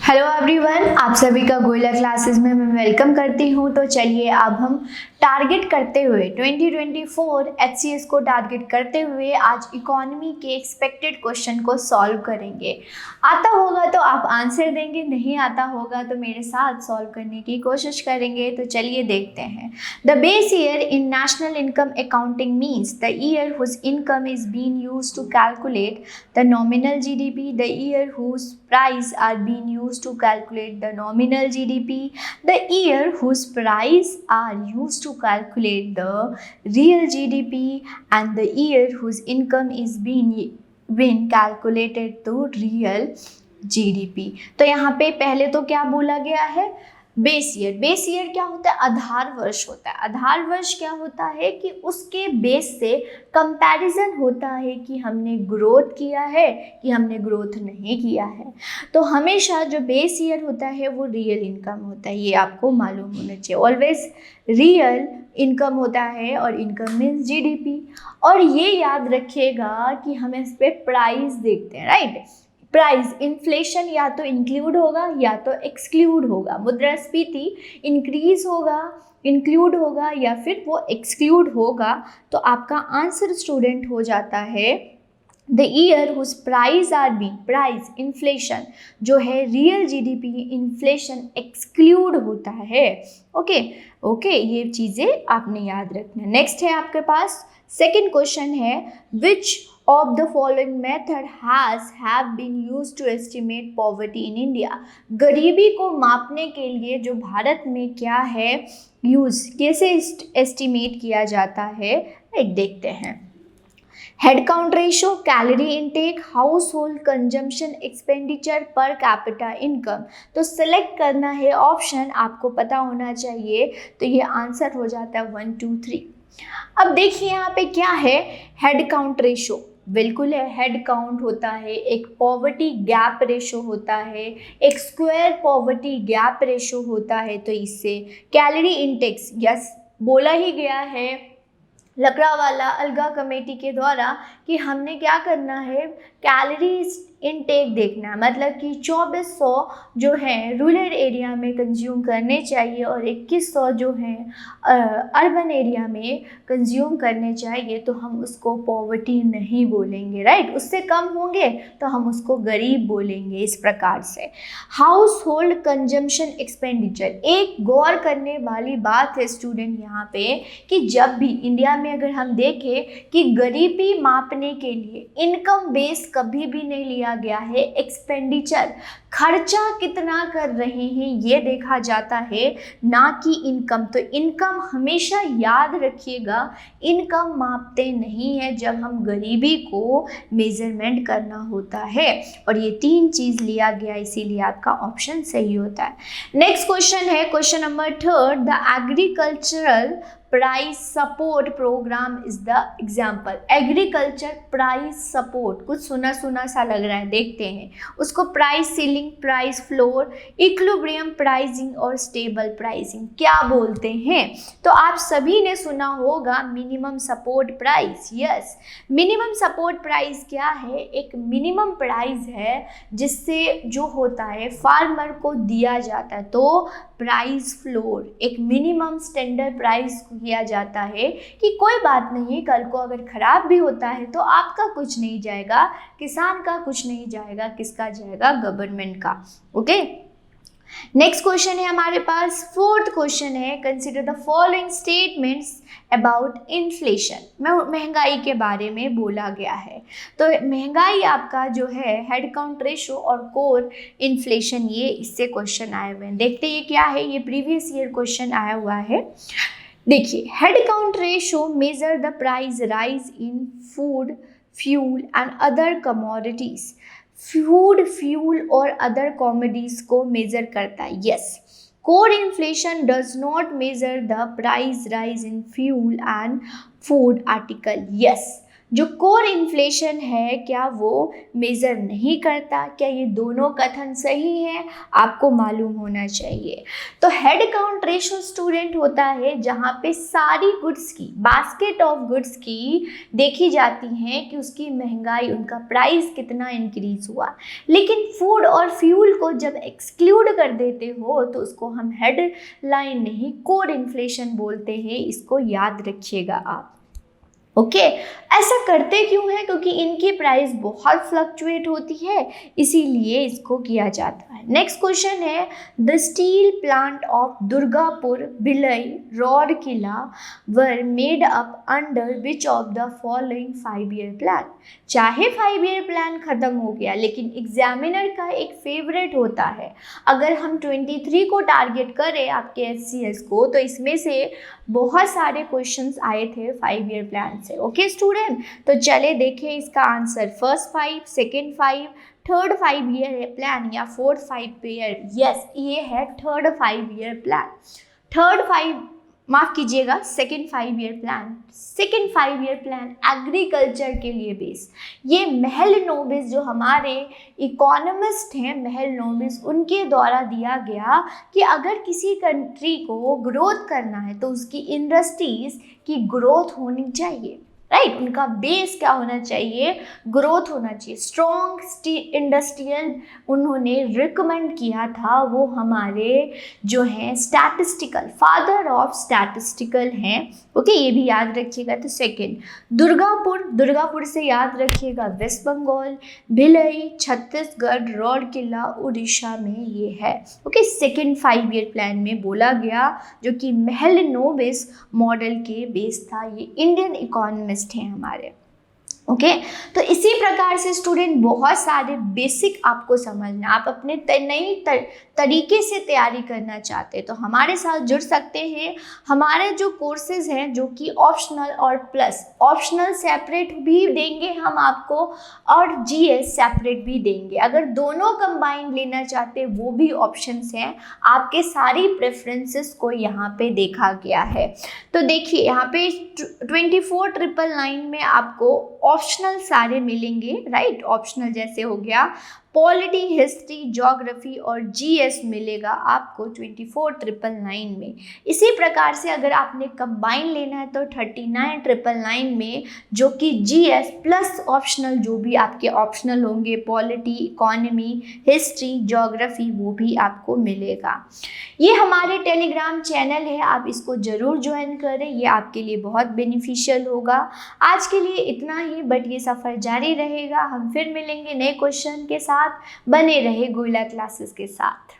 Hello everyone, आप सभी का गोयला क्लासेस में मैं वेलकम करती हूँ। तो चलिए अब हम टारगेट करते हुए 2024 एचसीएस को टारगेट करते हुए आज इकोनॉमी के एक्सपेक्टेड क्वेश्चन को सॉल्व करेंगे। आता होगा तो आप आंसर देंगे, नहीं आता होगा तो मेरे साथ सॉल्व करने की कोशिश करेंगे। तो चलिए देखते हैं। The base year in national income accounting means the year whose income is been used to calculate the nominal GDP, the year whose price are being used to calculate the nominal GDP, the year whose price are used to calculate the real GDP, and the year whose income is being calculated to real GDP। तो यहाँ पे पहले तो क्या बोला गया है, base year. Base year क्या होता है? आधार वर्ष होता है। आधार वर्ष क्या होता है कि उसके बेस से कंपैरिजन होता है कि हमने ग्रोथ किया है कि हमने ग्रोथ नहीं किया है। तो हमेशा जो बेस ईयर होता है वो रियल इनकम होता है, ये आपको मालूम होना चाहिए। ऑलवेज रियल इनकम होता है और इनकम मीन्स जीडीपी। और ये याद रखिएगा कि हम इस पर प्राइस देखते हैं, राइट। प्राइस इन्फ्लेशन या तो इंक्लूड होगा या तो एक्सक्लूड होगा। मुद्रास्फीति इंक्रीज होगा, इंक्लूड होगा या फिर वो एक्सक्लूड होगा। तो आपका आंसर स्टूडेंट हो जाता है the year whose price are be, price inflation जो है रियल जीडीपी, इन्फ्लेशन एक्सक्लूड होता है। ओके, ये चीज़ें आपने याद रखना। नेक्स्ट है आपके पास सेकेंड क्वेश्चन है, विच of the following method have been used to estimate poverty in India। गरीबी को मापने के लिए जो भारत में क्या है यूज, कैसे एस्टिमेट किया जाता है, देखते हैं। Head count ratio, calorie intake, house hold consumption expenditure, per capita income. तो सिलेक्ट करना है ऑप्शन, आपको पता होना चाहिए। तो ये आंसर हो जाता है 1 2 3। अब देखिए यहाँ पे क्या है, हेड काउंट रेशो बिल्कुल है। हेड काउंट होता है, एक पॉवर्टी गैप रेशो होता है, एक स्क्वायर पॉवर्टी गैप रेशो होता है। तो इससे कैलोरी इंटेक्स, यस बोला ही गया है लकड़ावाला अलगा कमेटी के द्वारा कि हमने क्या करना है, कैलोरीज इनटेक देखना है। मतलब कि 2400 जो है रूरल एरिया में कंज्यूम करने चाहिए और 2100 जो है अर्बन एरिया में कंज्यूम करने चाहिए। तो हम उसको पॉवर्टी नहीं बोलेंगे, राइट। उससे कम होंगे तो हम उसको गरीब बोलेंगे। इस प्रकार से हाउस होल्ड कंजम्पशन एक्सपेंडिचर, एक गौर करने वाली बात है स्टूडेंट यहाँ पे कि जब भी इंडिया में अगर हम देखें कि गरीबी मापने के लिए इनकम बेस कभी भी नहीं लिया गया है, एक्सपेंडिचर खर्चा कितना कर रहे हैं ये देखा जाता है, ना कि इनकम। तो इनकम हमेशा याद रखिएगा, इनकम मापते नहीं है जब हम गरीबी को मेजरमेंट करना होता है। और ये तीन चीज लिया गया, इसीलिए आपका ऑप्शन सही होता है। नेक्स्ट क्वेश्चन है question number 3, the agricultural price support program is the example. Agriculture price support, कुछ सुना सुना सा लग रहा है, देखते हैं उसको। Price ceiling, price floor, equilibrium pricing और स्टेबल प्राइसिंग क्या बोलते हैं? तो आप सभी ने सुना होगा minimum support price. Yes, minimum support price क्या है? एक मिनिमम प्राइस है जिससे जो होता है फार्मर को दिया जाता है। तो प्राइस फ्लोर एक मिनिमम स्टैंडर्ड प्राइस किया जाता है कि कोई बात नहीं, कल को अगर खराब भी होता है तो आपका कुछ नहीं जाएगा, किसान का कुछ नहीं जाएगा, किसका जाएगा? गवर्नमेंट का। ओके, नेक्स्ट क्वेश्चन है हमारे पास फोर्थ क्वेश्चन है, consider the following statements about inflation. महंगाई के बारे में बोला गया है। तो महंगाई आपका जो है हेड काउंट रेशो और कोर इन्फ्लेशन, ये इससे क्वेश्चन आए हुए हैं। देखते हैं ये क्या है, ये प्रीवियस ईयर क्वेश्चन आया हुआ है। देखिए, head count ratio measure the price rise in food, fuel and other commodities. Food, fuel और अदर कॉमोडिटीज को मेजर करता है। Yes, core inflation does not measure the price rise in fuel and food article. Yes, जो core inflation है क्या वो measure नहीं करता? क्या ये दोनों कथन सही है? आपको मालूम होना चाहिए। तो हेड काउंट रेशो स्टूडेंट होता है जहाँ पे सारी गुड्स की, बास्केट ऑफ गुड्स की देखी जाती हैं कि उसकी महंगाई, उनका प्राइस कितना इंक्रीज हुआ। लेकिन फूड और फ्यूल को जब एक्सक्लूड कर देते हो तो उसको हम हेड लाइन नहीं कोर इन्फ्लेशन बोलते हैं। इसको याद रखिएगा आप। ओके ऐसा करते क्यों है? क्योंकि इनकी प्राइस बहुत फ्लक्चुएट होती है, इसीलिए इसको किया जाता है। नेक्स्ट क्वेश्चन है, the steel plant of Durgapur, Bhilai, Rourkela were made up under which of the following 5-year plan. चाहे 5-year प्लान खत्म हो गया, लेकिन एग्जामिनर का एक फेवरेट होता है। अगर हम 23 को टारगेट करें आपके एचसीएस को, तो इसमें से बहुत सारे क्वेश्चंस आए थे 5-year प्लान से। ओके स्टूडेंट, तो चले देखें इसका answer. First 5, second 5, third 5-year plan या फोर्थ 5-year। यस, ये है थर्ड 5-year प्लान। थर्ड 5, माफ कीजिएगा, second 5-year plan. Second 5-year plan agriculture के लिए बेस। ये महल नोबिस जो हमारे इकोनॉमिस्ट हैं, महल नोबिस, उनके द्वारा दिया गया कि अगर किसी कंट्री को ग्रोथ करना है तो उसकी इंडस्ट्रीज की ग्रोथ होनी चाहिए, राइट। उनका बेस क्या होना चाहिए? ग्रोथ होना चाहिए। स्ट्रॉन्ग इंडस्ट्रियल उन्होंने रिकमेंड किया था, वो हमारे जो हैं स्टैटिस्टिकल, फादर ऑफ स्टैटिस्टिकल हैं। ओके, ये भी याद रखिएगा। तो सेकंड दुर्गापुर, दुर्गापुर से याद रखिएगा वेस्ट बंगाल, भिलाई छत्तीसगढ़, रौरकिला उड़ीसा में ये है। ओके, सेकंड 5-year प्लान में बोला गया, जो कि महल नोबिस मॉडल के बेस था। ये इंडियन इकोनॉमिस्ट हैं हमारे। ओके तो इसी प्रकार से स्टूडेंट बहुत सारे बेसिक आपको समझना, आप अपने नई तरीके से तैयारी करना चाहते हैं तो हमारे साथ जुड़ सकते हैं। हमारे जो कोर्सेज हैं जो कि ऑप्शनल और प्लस, ऑप्शनल सेपरेट भी देंगे हम आपको और जीएस सेपरेट भी देंगे। अगर दोनों कंबाइन लेना चाहते हैं वो भी ऑप्शंस हैं। आपके सारी प्रेफरेंसेस को यहाँ पे देखा गया है। तो देखिए यहाँ पे 24,999 में आपको ऑप्शनल सारे मिलेंगे, राइट। ऑप्शनल जैसे हो गया पॉलिटी, हिस्ट्री, ज्योग्राफी और जीएस मिलेगा आपको 24,999 में। इसी प्रकार से अगर आपने कंबाइन लेना है तो 39,999 में, जो कि जीएस प्लस ऑप्शनल जो भी आपके ऑप्शनल होंगे, पॉलिटी, इकोनॉमी, हिस्ट्री, ज्योग्राफी, वो भी आपको मिलेगा। ये हमारे टेलीग्राम चैनल है, आप इसको ज़रूर ज्वाइन करें, ये आपके लिए बहुत बेनिफिशियल होगा। आज के लिए इतना ही, बट ये सफ़र जारी रहेगा। हम फिर मिलेंगे नए क्वेश्चन के साथ। बने रहे गोयला क्लासेस के साथ।